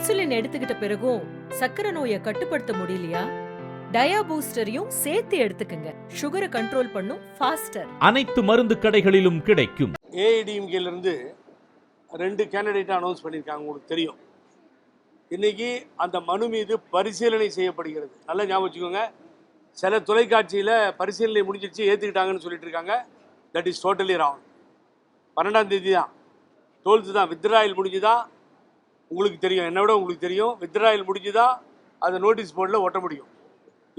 Insulin எடுத்துக்கிட்ட பிறகும் சக்கரை நோயை கட்டுப்படுத்த முடியலையா? டயா பூஸ்டரையும் சேர்த்து எடுத்துக்கங்க. சுகரை கண்ட்ரோல் பண்ணும் ஃபாஸ்டர். அனைத்து மருந்து கடைகளிலும் கிடைக்கும். ஏஐடிஎம்கேல இருந்து 2 கேண்டிடேட் அனௌன்ஸ் பண்ணியிருக்காங்க, உங்களுக்கு தெரியும். இன்னைக்கு அந்த மனு மீது பரிசீலனை செய்யப்படுகிறது. நல்லா ஞாபகம் வச்சுக்கோங்க. சில தொலைக்காட்சியில் பரிசீலனை முடிஞ்சிருச்சு ஏற்றுக்கிட்டாங்கன்னு சொல்லிட்டு இருக்காங்க. That is totally wrong. 12ஆம் தேதி தான், 12th தான் வித்ராயல் முடிஞ்சுதான். உங்களுக்கு தெரியும், என்னை விட உங்களுக்கு தெரியும். வித்ராயல் முடிஞ்சுதான் அதை நோட்டீஸ் போர்டில் ஒட்ட முடியும்.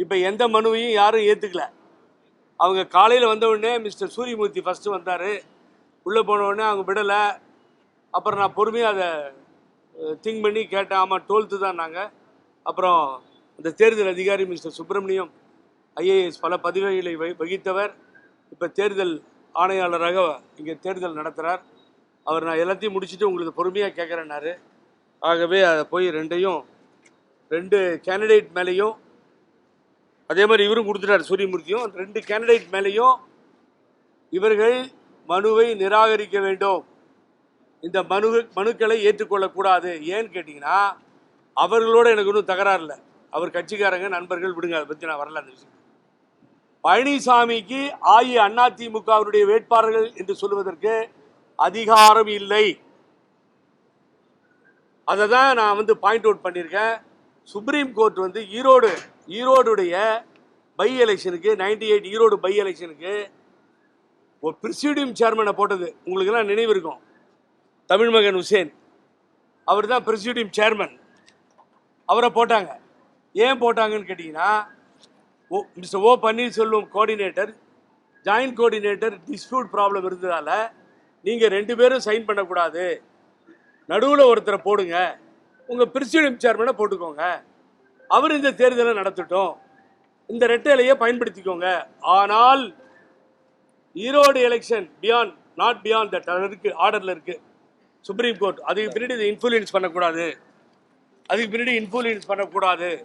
இப்போ எந்த மனுவையும் யாரும் ஏற்றுக்கல. அவங்க காலையில் வந்த உடனே மிஸ்டர் சூரியமூர்த்தி ஃபஸ்ட்டு வந்தார். உள்ளே போன உடனே அவங்க விடலை. அப்புறம் நான் பொறுமையாக அதை திங்க் பண்ணி கேட்டேன். ஆமாம் 12th தான் நாங்கள். அப்புறம் அந்த தேர்தல் அதிகாரி மிஸ்டர் சுப்பிரமணியம் ஐஏஎஸ் பல பதவிகளை வகித்தவர், இப்போ தேர்தல் ஆணையாளராக இங்கே தேர்தல் நடத்துகிறார். அவர் நான் எல்லாத்தையும் முடிச்சுட்டு உங்களுக்கு பொறுமையாக கேட்குறேன்னாரு. ஆகவே அதை போய் 2 கேண்டிடேட் மேலேயும், அதே மாதிரி இவரும் கொடுத்துட்டார் சூரியமூர்த்தியும், 2 கேண்டிடேட் மேலேயும் இவர்கள் மனுவை நிராகரிக்க வேண்டும். இந்த மனுக்களை ஏற்றுக்கொள்ளக்கூடாது. ஏன்னு கேட்டிங்கன்னா, அவர்களோட எனக்கு ஒன்றும் தகராறு இல்லை. அவர் கட்சிக்காரங்க, நண்பர்கள், விடுங்க, அதை பற்றி நான் வரல. அந்த விஷயம் பழனிசாமிக்கு அஇஅதிமுகவுடைய வேட்பாளர்கள் என்று சொல்லுவதற்கு அதிகாரம் இல்லை. அதை தான் நான் பாயிண்ட் அவுட் பண்ணியிருக்கேன். சுப்ரீம் கோர்ட் ஈரோடுடைய பை எலெக்ஷனுக்கு 98 ஈரோடு பை எலெக்ஷனுக்கு ஒரு பிரிசீடியம் சேர்மனை போட்டது உங்களுக்கெல்லாம் நினைவு இருக்கும். தமிழ்மகன் உசேன் அவர் தான் பிரிசீடியம் சேர்மன். அவரை போட்டாங்க. ஏன் போட்டாங்கன்னு கேட்டிங்கன்னா, mister O Panneerselvam coordinator, joint coordinator dispute problem இருந்ததால் நீங்கள் 2 பேரும் சைன் பண்ணக்கூடாது, நடுவில் ஒருத்தரை போடுங்க, உங்கள் பிரிசீடியம் சேர்மனை போட்டுக்கோங்க, அவர் இந்த தேர்தலை நடத்தட்டும், இந்த ரெட்டையிலையே பயன்படுத்திக்கோங்க. ஆனால் Erode election not beyond that இருக்கு, ஆர்டரில் இருக்குது சுப்ரீம் கோர்ட். அதுக்கு பின்னாடி இதை இன்ஃப்ளூயன்ஸ் பண்ணக்கூடாது,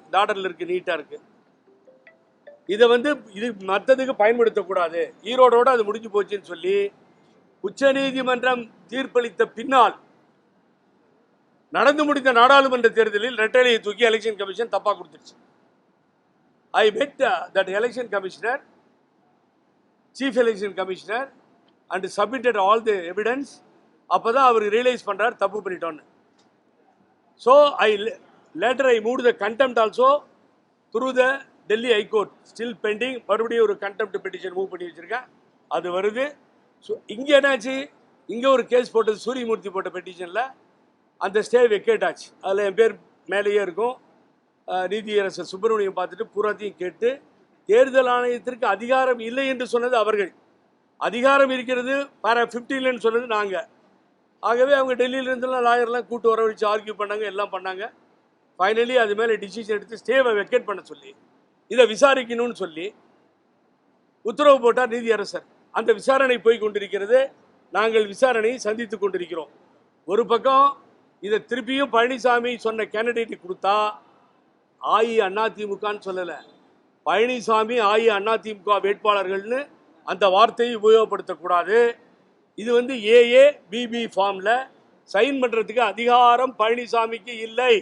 இந்த ஆர்டரில் இருக்குது, நீட்டாக இருக்குது. இதை இது மற்றதுக்கு பயன்படுத்தக்கூடாது. ஈரோடோட அது முடிஞ்சு போச்சுன்னு சொல்லி உச்சநீதிமன்றம் தீர்ப்பளித்த பின்னால் நடந்து முடிந்த நாடாளுமன்ற தேர்தலில் ரெட்டலையை தூக்கி எலெக்ஷன் கமிஷன் தப்பா கொடுத்துருச்சு. ஐ met that election commissioner, chief election commissioner, and submitted all the evidence. அப்பதான் அவர் ரியலைஸ் பண்றார் தப்பு பண்ணிட்டோன்னு. So later I moved the contempt also through the Delhi High Court, still pending. மறுபடியும் ஒரு contempt petition மூவ் பண்ணி வச்சிருக்கேன், அது வருது. ஸோ இங்கே என்னாச்சு, இங்கே ஒரு கேஸ் போட்டது சூரியமூர்த்தி போட்ட பெட்டிஷனில், அந்த ஸ்டே வெக்கேட் ஆச்சு. அதில் என் பேர் மேலேயே இருக்கும். நீதியரசர் சுப்பிரமணியம் பார்த்துட்டு பூராத்தையும் கேட்டு, தேர்தல் ஆணையத்திற்கு அதிகாரம் இல்லை என்று சொன்னது அவர்கள், அதிகாரம் இருக்கிறது பாரா 15ன்னு சொன்னது நாங்கள். ஆகவே அவங்க டெல்லியிலேருந்துலாம் லாயர்லாம் கூட்டு வரவழைச்சு ஆர்கியூ பண்ணாங்க, எல்லாம் பண்ணாங்க. ஃபைனலி அது மேலே டிசிஷன் எடுத்து ஸ்டேவை வெக்கேட் பண்ண சொல்லி, இதை விசாரிக்கணும்னு சொல்லி உத்தரவு போட்டார் நீதியரசர். அந்த விசாரணை போய் கொண்டிருக்கிறது. நாங்கள் விசாரணையை சந்தித்து கொண்டிருக்கிறோம். ஒரு பக்கம் இதை திருப்பியும் பழனிசாமி சொன்ன கேண்டிடேட் கொடுத்தா அஇஅதிமுகன்னு சொல்லலை, பழனிசாமி அஇஅதிமுக வேட்பாளர்கள்னு அந்த வார்த்தையை உபயோகப்படுத்தக்கூடாது. இது ஏஏ பிபி ஃபார்மில் சைன் பண்ணுறதுக்கு அதிகாரம் பழனிசாமிக்கு இல்லை.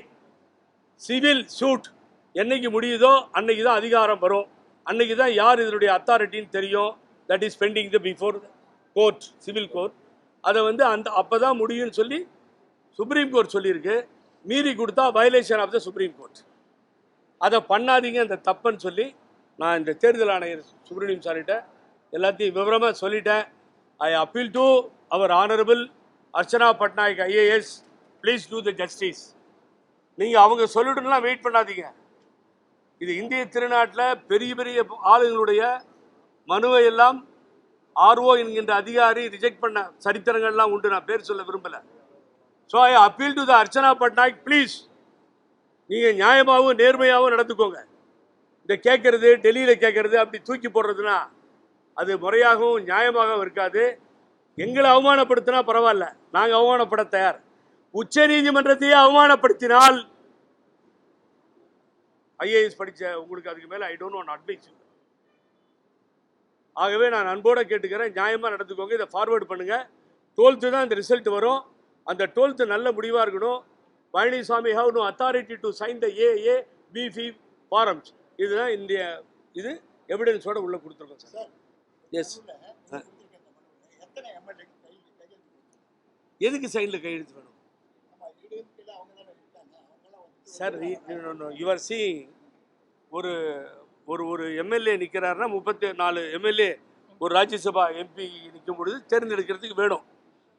சிவில் சூட் என்னைக்கு முடியுதோ அன்னைக்கு தான் அதிகாரம் வரும், அன்னைக்கு தான் யார் இதனுடைய அத்தாரிட்டின்னு தெரியும். That is bending the before court, civil court. அதை அப்போ தான் முடியும்னு சொல்லி சுப்ரீம் கோர்ட் சொல்லியிருக்கு. மீறி கொடுத்தா violation of the supreme court. அதை பண்ணாதீங்க, அந்த தப்புன்னு சொல்லி நான் இந்த தேர்தல் ஆணையர் சுப்ரமணியம் சார்கிட்ட எல்லாத்தையும் விவரமாக சொல்லிட்டேன். I appeal to our honourable Archana Patnaik IAS, please do the justice. நீங்கள் அவங்க சொல்லிட்டுலாம் வெயிட் பண்ணாதீங்க. இது இந்திய திருநாட்டில் பெரிய பெரிய ஆளுங்களுடைய மனுவை எல்லாம் ஆர்ஓ என்கின்ற அதிகாரி ரிஜெக்ட் பண்ண சரித்திரங்கள்லாம் உண்டு. நான் பேர் சொல்ல விரும்பலை. So I appeal to the Archana Patnaik, please நீங்கள் நியாயமாகவும் நேர்மையாகவும் நடந்துக்கோங்க. இந்த கேட்கறது, டெல்லியில் கேட்கறது, அப்படி தூக்கி போடுறதுனா அது முறையாகவும் நியாயமாகவும் இருக்காது. எங்களை அவமானப்படுத்தினா பரவாயில்ல, நாங்கள் அவமானப்பட தயார். உச்ச நீதிமன்றத்தையே அவமானப்படுத்தினால் ஐஏஎஸ் படித்த உங்களுக்கு அதுக்கு மேலே ஐ டோன்ட் வாண்ட் அட்வைஸ். ஆகவே நான் அன்போடு கேட்டுக்கிறேன், நியாயமாக நடந்துக்கோங்க. இதை ஃபார்வேர்டு பண்ணுங்கள். 12th தான் இந்த ரிசல்ட் வரும். அந்த 12th நல்ல முடிவாக இருக்கணும். Palaniswami have no authority to sign the A B forms. இதுதான் இந்திய இது எவிடன்ஸோட உள்ள கொடுத்துருக்கோம் சார். எஸ். எதுக்கு சைனில் கையெழுத்து வேணும் சார்? யூ ஆர் சீயிங் ஒரு ஒரு ஒரு எம்எல்ஏ நிற்கிறாருன்னா 34 எம்எல்ஏ ஒரு ராஜ்யசபா எம்பி நிற்கும் பொழுது தேர்ந்தெடுக்கிறதுக்கு வேணும்.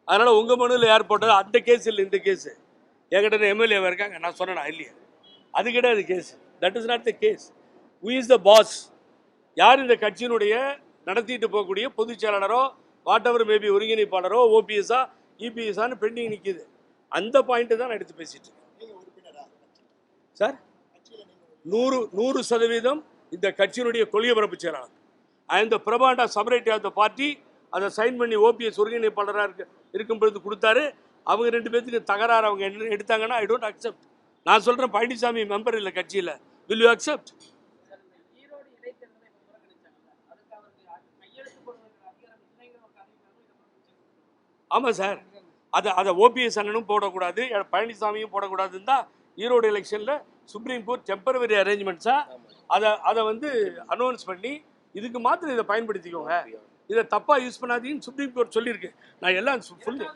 அதனால் உங்கள் மனுவில் யார் போட்டது அந்த கேஸ் இல்லை, இந்த கேஸு என்கிட்ட எம்எல்ஏவாக இருக்காங்க, நான் சொன்னேன்னா இல்லையா? அது கிடையாது case. That is not the case. Who is the boss? யார் இந்த கட்சியினுடைய நடத்திட்டு போகக்கூடிய பொதுச் செயலாளரோ வாட் எவர் மேபி ஒருங்கிணைப்பாளரோ ஓபிஎஸ்ஸா இபிஎஸ்ஸான்னு பெண்டிங் நிற்கிது. அந்த பாயிண்ட்டு தான் நான் எடுத்து பேசிட்டு இருக்கேன் சார். 100% இந்த கட்சியினுடைய கொள்கை பரப்பு செயலாளர். அந்த பிரபாண்டா சபரேட்டி ஆஃப் த பார்ட்டி அதை சைன் பண்ணி ஓபிஎஸ் ஒருங்கிணைப்பாளராக இருக்கும் பொழுது கொடுத்தாரு. அவங்க 2 பேருக்கு தகராறு அவங்க என்ன எடுத்தாங்கன்னா ஐ டோன்ட் அக்செப்ட். நான் சொல்கிறேன் பழனிசாமி மெம்பர் இல்லை கட்சியில். Will you accept? ஆமாம் சார். அதை ஓபிஎஸ் அண்ணனும் போடக்கூடாது, பழனிசாமியும் போடக்கூடாதுன்னு தான் ஈரோடு எலெக்ஷனில் சுப்ரீம் கோர்ட் டெம்பரவரி அரேஞ்ச்மெண்ட்ஸாக அதை வந்து அனௌன்ஸ் பண்ணி இதுக்கு மாத்திரம் இதை பயன்படுத்திக்கோங்க, இதை தப்பாக யூஸ் பண்ணாதீங்கன்னு சுப்ரீம் கோர்ட் சொல்லியிருக்கு. நான் எல்லாம் ஃபுல்லு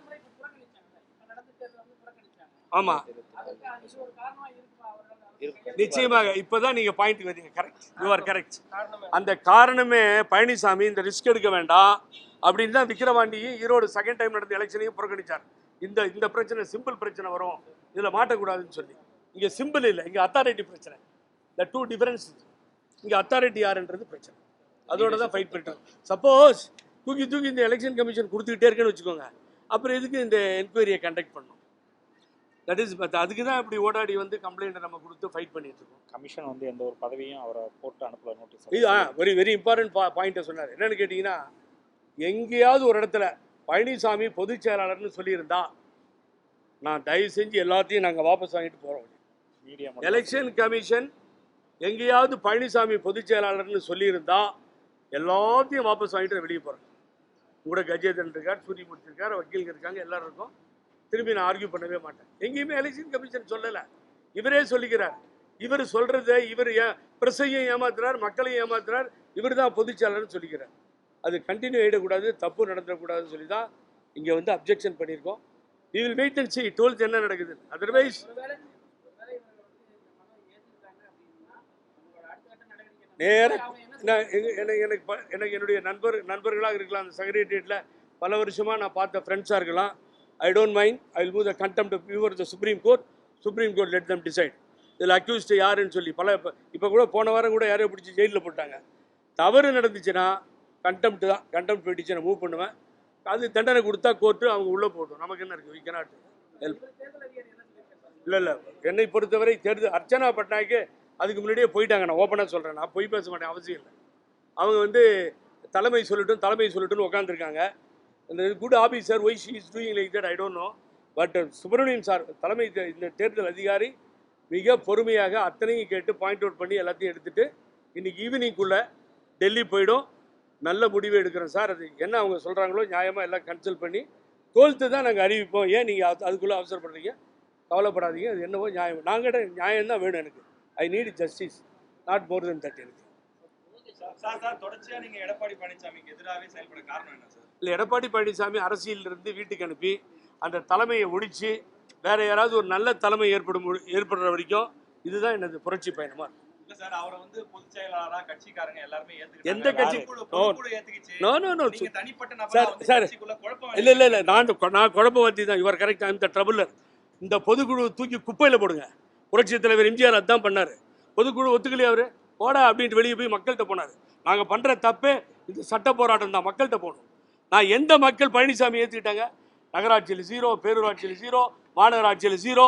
ஆமாம் நிச்சயமாக இப்போதான் நீங்கள் பாயிண்ட் வரீங்க. Correct, you are correct. அந்த காரணமே பழனிசாமி இந்த ரிஸ்க் எடுக்க வேண்டாம் அப்படின்னு தான் விக்கிரவாண்டியும் ஈரோடு செகண்ட் டைம் நடந்த எலெக்ஷனையும் புறக்கணிச்சார். இந்த பிரச்சனை சிம்பிள் பிரச்சனை வரும், இதில் மாட்டக்கூடாதுன்னு சொல்லி. இங்கே சிம்பிள் இல்லை, இங்கே அத்தாரிட்டி பிரச்சனை. The two difference. இங்கே அத்தாரிட்டி யாருன்றது பிரச்சனை. அதோட தான் ஃபைட் பண்ணிட்டோம். சப்போஸ் தூக்கி இந்த எலெக்ஷன் கமிஷன் கொடுத்துக்கிட்டே இருக்கேன்னு வச்சுக்கோங்க, அப்புறம் எதுக்கு இந்த என்கொயரியை கண்டக்ட் பண்ணணும்? தட் இஸ் அதுக்கு தான் இப்படி ஓடாடி வந்து கம்ப்ளைண்ட்டை நம்ம கொடுத்து ஃபைட் பண்ணிட்டு இருக்கோம். கமிஷன் வந்து எந்த ஒரு பதவியும் அவரை போட்டு அனுப்பல நோட்டீஸ். இது வெரி இம்பார்ட்டன்ட் பாயிண்ட்டை சொன்னார். என்னன்னு கேட்டிங்கன்னா, எங்கேயாவது ஒரு இடத்துல பழனிசாமி பொதுச் செயலாளர்னு சொல்லியிருந்தா நான் தயவு செஞ்சு எல்லாத்தையும் நாங்கள் வாபஸ் வாங்கிட்டு போகிறோம். எலெக்ஷன் கமிஷன் எங்கேயாவது பழனிசாமி பொதுச் செயலாளர்னு சொல்லியிருந்தா எல்லாத்தையும் வாபஸ் வாங்கிட்டு வெளியே போகிறேன். கூட கஜேந்திரன் இருக்கார், சூரியமூர்த்தி இருக்கார், வக்கீல்கள் இருக்காங்க, எல்லாரும் இருக்கும். திரும்பி நான் ஆர்கியூ பண்ணவே மாட்டேன். எங்கேயுமே எலெக்ஷன் கமிஷன் சொல்லலை, இவரே சொல்லிக்கிறார். இவர் சொல்கிறத இவர் பிரஸையும் ஏமாத்துறார், மக்களையும் ஏமாத்துறார். இவர் தான் பொதுச் செயலாளர்னு சொல்லிக்கிறார். அது கண்டினியூ ஆகிடக்கூடாது, தப்பு நடந்துடக்கூடாதுன்னு சொல்லி தான் இங்கே வந்து அப்ஜெக்ஷன் பண்ணியிருக்கோம். We will wait and see 12th என்ன நடக்குது. அதர்வைஸ் நேராக எனக்கு என்னுடைய நண்பர்களாக இருக்கலாம், அந்த செக்ரட்டரியேட்டில் பல வருஷமாக நான் பார்த்த ஃப்ரெண்ட்ஸாக இருக்கலாம். I don't mind. I will move the contempt before the supreme court let them decide. இதில் அக்யூஸ்டு யாருன்னு சொல்லி இப்போ கூட போன வாரம் கூட யாரையோ பிடிச்சி ஜெயிலில் போட்டாங்க. தவறு நடந்துச்சுன்னா கண்டெம்ட் தான், கண்டெம்ட் பெட்டிஷனை மூவ் பண்ணுவேன். அது தண்டனை கொடுத்தா கோர்ட்டு அவங்க உள்ளே போட்டோம். நமக்கு என்ன இருக்குது? We cannot help. இல்லை என்னை பொறுத்தவரை தேர்தல் அர்ச்சனா பட்நாயக்கு அதுக்கு முன்னாடியே போயிட்டாங்க. நான் ஓப்பனாக சொல்கிறேன், நான் பொய் பேச மாட்டேன், அவசியம் இல்லை. அவங்க வந்து தலைமை சொல்லட்டும்னு உட்காந்துருக்காங்க. இந்த good officer why she is doing like that I don't know. But Subramanian sir தலைமை இந்த தேர்தல் அதிகாரி மிக பொறுமையாக அத்தனையும் கேட்டு பாயிண்ட் அவுட் பண்ணி எல்லாத்தையும் எடுத்துகிட்டு இன்றைக்கி ஈவினிங்குள்ளே டெல்லி போயிடும். நல்ல முடிவு எடுக்கிறோம் சார். அது என்ன அவங்க சொல்கிறாங்களோ நியாயமாக எல்லாம் கன்சல்ட் பண்ணி 12th தான் நாங்கள் அறிவிப்போம். ஏன் நீங்கள் அதுக்குள்ளே அவசரப்படுறீங்க? கவலைப்படாதீங்க, அது என்னவோ நியாயம். நாங்கள் நியாயம் தான் வேணும் எனக்கு. I need justice, not more then that. எனக்கு தொடர்ச்சியாக நீங்கள் எடப்பாடி பழனிசாமிக்கு எதிராகவே செயல்பட காரணம் என்ன சார்? இல்லை, எடப்பாடி பழனிசாமி அரசியலிருந்து வீட்டுக்கு அனுப்பி அந்த தலைமையை ஒழித்து வேற யாராவது ஒரு நல்ல தலைமை ஏற்படுற வரைக்கும் இதுதான் எனது புரட்சி பயணமா இருக்கும். இல்ல சார், அவரை வந்து பொதுச் செயலாளரா கட்சிக்காரங்க எல்லாரும் ஏத்துக்கிட்டாங்க. எந்த கட்சி ஏத்துக்கிச்சு? நோ நீங்க தனிப்பட்ட சார் நபரா சார் கட்சிக்குள்ள குழப்பம் இல்லை நான் குழப்பவாதி தான். இவர் கரெக்ட். இந்த ட்ரபிளர். இந்த பொதுக்குழு தூக்கி குப்பையில் போடுங்க. புரட்சி தலைவர் எம்ஜிஆர் அதுதான் பண்ணார். பொதுக்குழு ஒத்துக்கலையே அவர் போடா அப்படின்ட்டு வெளியே போய் மக்கள்கிட்ட போனார். நாங்கள் பண்ணுற தப்பே இந்த சட்ட போராட்டம் தான், மக்கள்கிட்ட போகணும். நான் எந்த மக்கள் பழனிசாமி ஏற்றுக்கிட்டாங்க? நகராட்சியில் 0, பேரூராட்சியில் 0, மாநகராட்சியில் 0.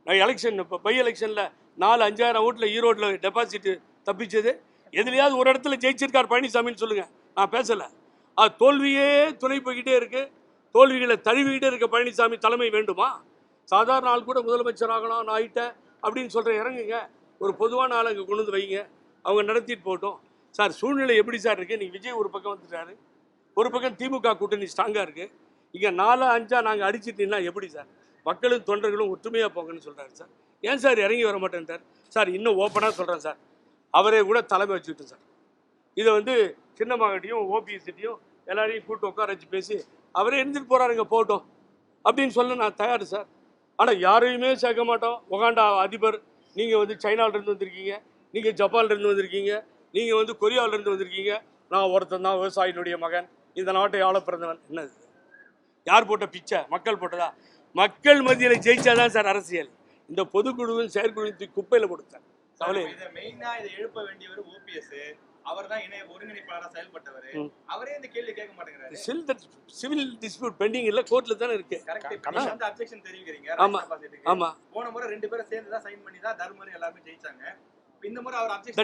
நான் எலெக்ஷன் இப்போ பை எலெக்ஷனில் 4-5,000 ஓட்டில் ஈரோட்டில் டெபாசிட்டு தப்பிச்சது. எதுலையாவது ஒரு இடத்துல ஜெயிச்சிருக்கார் பழனிசாமின்னு சொல்லுங்கள். நான் பேசலை. அது தோல்வியே துணை போய்கிட்டே இருக்குது. தோல்விகளை தழுவிக்கிட்டே இருக்க பழனிசாமி தலைமை வேண்டுமா? சாதாரண ஆள் கூட முதலமைச்சர் ஆகலாம் நான் ஆகிட்டேன் அப்படின்னு சொல்கிற இறங்குங்க. ஒரு பொதுவான ஆள் அங்கே கொண்டு வந்து வைங்க, அவங்க நடத்திட்டு போகட்டும். சார் சூழ்நிலை எப்படி சார் இருக்குது? நீங்கள் விஜய் ஒரு பக்கம் வந்துட்டாரு, ஒரு பக்கம் திமுக கூட்டணி ஸ்ட்ராங்காக இருக்குது. இங்கே 4-5 நாங்கள் அடிச்சிட்டீங்கன்னா எப்படி சார்? மக்களும் தொண்டர்களும் ஒற்றுமையாக போங்கன்னு சொல்கிறாரு சார். ஏன் சார் இறங்கி வர மாட்டேன்ட்டார் சார்? இன்னும் ஓப்பனாக சொல்கிறேன் சார், அவரே கூட தலைமை வச்சுக்கிட்டு சார் இதை வந்து சின்னமாகட்டியும் ஓபிஎஸ்கிட்டையும் எல்லாரையும் கூட்டு உட்கார வச்சு பேசி அவரே எழுந்துட்டு போகிறாருங்க போட்டோம் அப்படின்னு சொல்ல நான் தயார் சார். ஆனால் யாரையுமே சேர்க்க மாட்டோம். உகாண்டா அதிபர், நீங்கள் வந்து சைனாவிலேருந்து வந்திருக்கீங்க, நீங்கள் ஜப்பான்லேருந்து வந்திருக்கீங்க, நீங்கள் வந்து கொரியாவிலேருந்து வந்திருக்கீங்க, நான் ஒருத்தன் தான் விவசாயினுடைய மகன், இந்த நாட்டை ஆள பிறந்தவன். என்னது யார் போட்ட பிச்சை? மக்கள் போட்டதா? மக்கள் மத்தியில் ஜெயிச்சாதான் சார் அரசியல். இந்த பொதுக்குழுவின் செயற்குழு குப்பையில் கொடுத்தார். கவலை மெயினா இதை எழுப்ப வேண்டியவர் ஓபிஎஸ். அவர் தான் இணைய ஒருங்கிணைப்பாளராக செயல்பட்டவர். அவரே இந்த கேள்வி கேட்க மாட்டேங்கிறாரு. சிவில் டிஸ்பியூட் பெண்டிங் இல்ல, கோர்ட்ல தானே இருக்கு. கரெக்ட். அப்ஜெக்ஷன் தெரிவிக்கிறீங்க. ஆமா ஆமா. போன முறை 2 பேரும் சேர்ந்து தான் சைன் பண்ணி தான் தர்மர் எல்லாரும் ஜெயிச்சாங்க. இந்த முறை அவர் அப்ஜெக்ஷன்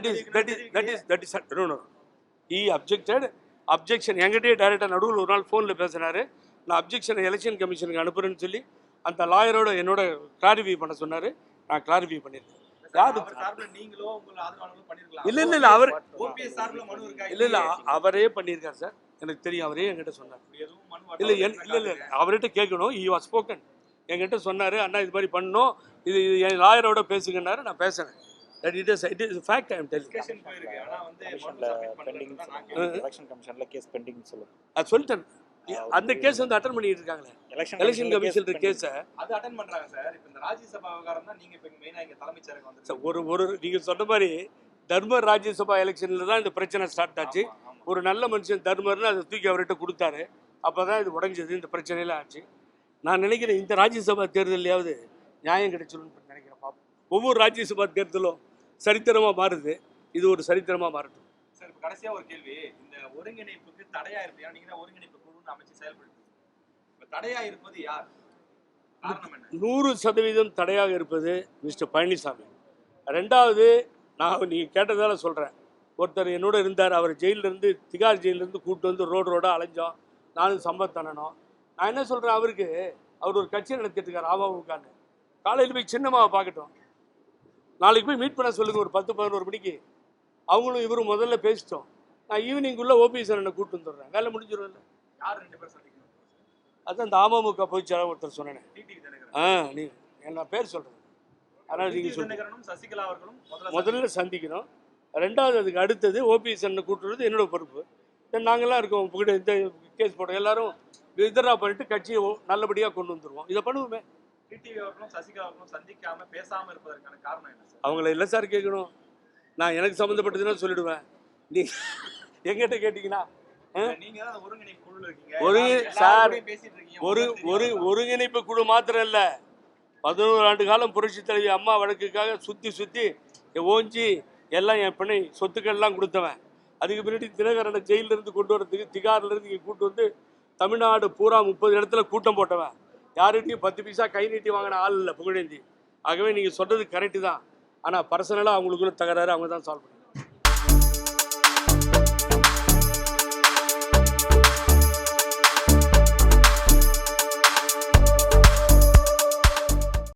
அப்ஜெக்ஷன் என்கிட்டயே டைரக்டா நடுவில் ஒரு நாள் ஃபோனில் பேசினாரு. நான் அப்ஜெக்ஷன் எலெக்ஷன் கமிஷனுக்கு அனுப்புறேன்னு சொல்லி அந்த லாயரோட என்னோட கிளாரிஃபை பண்ண சொன்னாரு. நான் கிளாரிஃபை பண்ணியிருக்கேன். இல்ல அவர் இல்ல அவரே பண்ணியிருக்காரு சார். எனக்கு தெரியும், அவரே என்கிட்ட சொன்னார். இல்ல இல்ல அவர்கிட்ட கேட்கணும். He was spoken. என்கிட்ட சொன்னாரு, அண்ணா இது மாதிரி பண்ணணும், இது என் லாயரோட பேசுங்கன்னாரு. நான் பேசுறேன். It is fact I am telling. அது சொல்லிட்டேன். அந்த கேஸ் வந்து அட்டெண்ட் பண்ணிட்டு இருக்காங்களே எலெக்ஷன் கமிஷன் கேஸ் அது அட்டெண்ட் பண்றாங்க சார். இப்போ இந்த ராஜ்யசபா விவகாரம் தான் நீங்க இப்போ மெயினா இங்க தலைமைச் செயலகம் வந்து ஒரு நீங்க சொன்ன மாதிரி தர்மர் ராஜ்யசபா எலெக்ஷன்ல தான் இந்த பிரச்சனை ஸ்டார்ட் ஆச்சு. ஒரு நல்ல மனுஷன் தர்மர்னு அதை தூக்கி அவர்கிட்ட கொடுத்தாரு. அப்பதான் இது உடைஞ்சது, இந்த பிரச்சனையில ஆச்சு. நான் நினைக்கிறேன் இந்த ராஜ்யசபா தேர்தலையாவது நியாயம் கிடைச்சிடும்னு நினைக்கிறேன். பாப்போம். ஒவ்வொரு ராஜ்யசபா தேர்தலும் சரித்திரமா மாறுது. இது ஒரு சரித்திரமா மாறட்டும். சார் இப்போ கடைசியா ஒரு கேள்வி. இந்த ஒருங்கிணைப்புக்கு தடையா இருப்பீங்க. நீங்க தான் ஒருங்கிணைப்பு குழுன்னு அமைச்சு செயல்படுது. இப்போ தடையா இருப்பது யார்? காரணம் என்ன? 100% தடையாக இருப்பது மிஸ்டர் பழனிசாமி. ரெண்டாவது, நான் நீங்கள் கேட்டதால சொல்கிறேன், ஒருத்தர் என்னோட இருந்தார். அவர் ஜெயிலிருந்து, திகார் ஜெயிலிருந்து கூப்பிட்டு வந்து ரோடா அலைஞ்சோம். நானும் சம்பத் தண்ணனும். நான் என்ன சொல்கிறேன், அவருக்கு அவர் ஒரு கட்சி நடத்திட்டு இருக்கார் அமமுகன்னு. காலையில் போய் சின்னமாக பார்க்கட்டும். நாளைக்கு போய் மீட் பண்ண சொல்லுங்கள் ஒரு 10-11 மணிக்கு. அவங்களும் இவரும் முதல்ல பேசிட்டோம். நான் ஈவினிங்குள்ளே ஓபிஎஸ் என்ன கூப்பிட்டு வந்துடுறேன். வேலை முடிஞ்சிடும். இல்லை யார் 2 பேர் சந்திக்கணும்? அதுதான் இந்த அமமுக பொதுச்செயலாளர் ஒருத்தர் சொன்னேன். நீ நான் பேர் சொல்கிறேன். அதனால் நீங்கள் சொல்லுங்கள். சசிகலா அவர்களும் முதல்ல சந்திக்கணும். ரெண்டாவது அதுக்கு அடுத்தது ஓபிஎஸ் என்ன கூட்டுறது என்னோட பொறுப்பு. நாங்கள்லாம் இருக்கோம். இந்த கேஸ் போடுறோம். எல்லாரும் வித்ரா பண்ணிட்டு கட்சியை நல்லபடியாக கொண்டு வந்துடுவோம். இதை பண்ணுவோமே. டிடிவி அவர்களும் சசிகலா அவர்களும் சந்திக்காம பேசாம இருப்பதற்கான காரணம் என்ன சார்? அவங்கள இல்லை சார் கேட்கணும். நான் எனக்கு சம்மந்தப்பட்டதுன்னா சொல்லிடுவேன். நீ எங்கிட்ட கேட்டீங்கன்னா நீங்க தான் ஒருங்கிணைப்பு குழுல இருக்கீங்க. ஒருங்கிணைப்பு குழு மாத்திரம் இல்ல, 11 ஆண்டு காலம் புரட்சி தலைவி அம்மா வழக்குக்காக சுத்தி ஓஞ்சி எல்லாம் என் பிணை சொத்துக்கள்லாம் கொடுத்தவன். அதுக்கு பின்னாடி தினகரனை ஜெயில இருந்து கொண்டு வரதுக்கு திகார்ல இருந்து இங்கே கூட்டு வந்து தமிழ்நாடு பூரா 30 இடத்துல கூட்டம் போட்டவன். யார்கிட்டையும் 10 பைசா கை நீட்டி வாங்கின ஆள் இல்லை புகழேந்தி. ஆகவே நீங்கள் சொல்றது கரெக்டு தான். ஆனால் பர்சனலாக அவங்களுக்குள்ள தகராறு அவங்க தான் சால்வ் பண்ணுவாங்க.